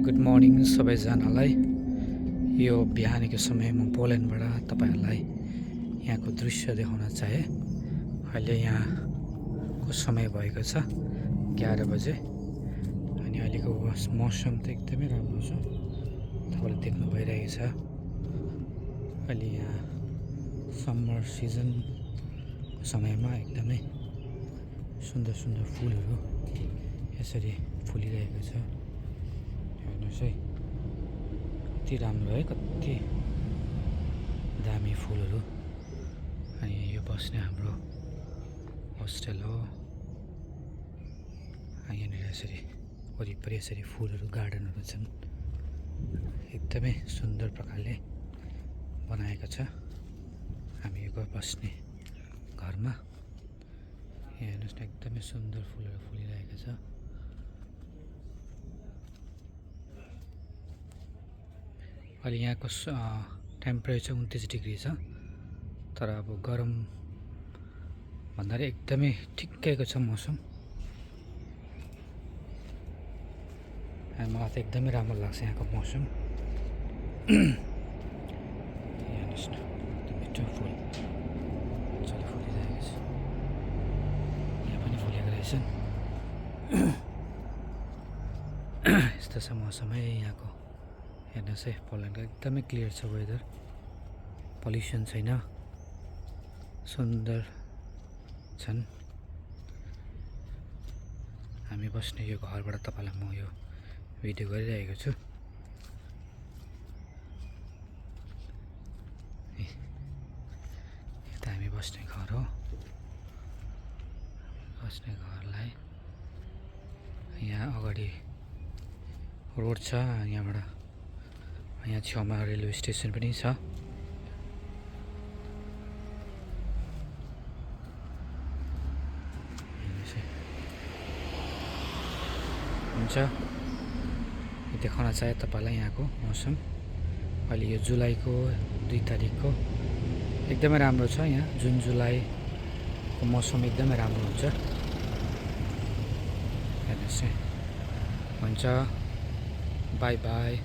Good morning सबैजनालाई। यो बिहानीको समयमा पोल्यान्डबाट तपाईँहरूलाई यहाँको दृश्य देखाउन चाहे। अहिले यहाँको समय भएको छ 11 बजे अनि अहिलेको मौसम त एकदमै राम्रो छ, तपाईँले देख्नु भइरहेको छ। अहिले यहाँ समर सिजनको समयमा एकदमै सुन्दर सुन्दर फुलहरू यसरी फुलिरहेको छ। हेर्नुहोस् है, कति राम्रो है, कति दामी फुलहरू। अनि यो बस्ने हाम्रो होस्टेल हो। यहाँनिर यसरी वरिपरि यसरी फुलहरू गार्डनहरू छन्, एकदमै सुन्दर प्रकारले बनाएको छ हामी यो बस्ने घरमा। हेर्नुहोस् न, एकदमै सुन्दर फुलहरू फुलिरहेको छ। अहिले यहाँको टेम्परेचर 29 डिग्री छ, तर अब गरम भन्दाखेरि एकदमै ठिक्कैको छ मौसम। मलाई त एकदमै राम्रो लाग्छ यहाँको मौसम। हेर्नुहोस् न, एकदमै मिठो फुल मजाले फुलिरहेको छ। यहाँ पनि फुलेको रहेछन्। यस्तो छ मौसम है यहाँको। हेर्नुहोस् है, पोल्यान्डको एकदमै क्लियर छ वेदर, पल्युसन छैन, सुन्दर छन्। हामी बस्ने यो घरबाट तपाईँलाई म यो भिडियो गरिरहेको छु। यो त हामी बस्ने घर हो। बस्ने घरलाई यहाँ अगाडि रोड छ, यहाँबाट यहाँ छेउमा रेलवे स्टेसन पनि छ। हुन्छ, देखाउन चाहे तपाईँलाई यहाँको मौसम। अहिले यो जुलाईको 2 तारिकको एकदमै राम्रो छ। यहाँ जुन जुलाईको मौसम एकदमै राम्रो हुन्छ। हेर्नुहोस् है। हुन्छ, बाई बाई।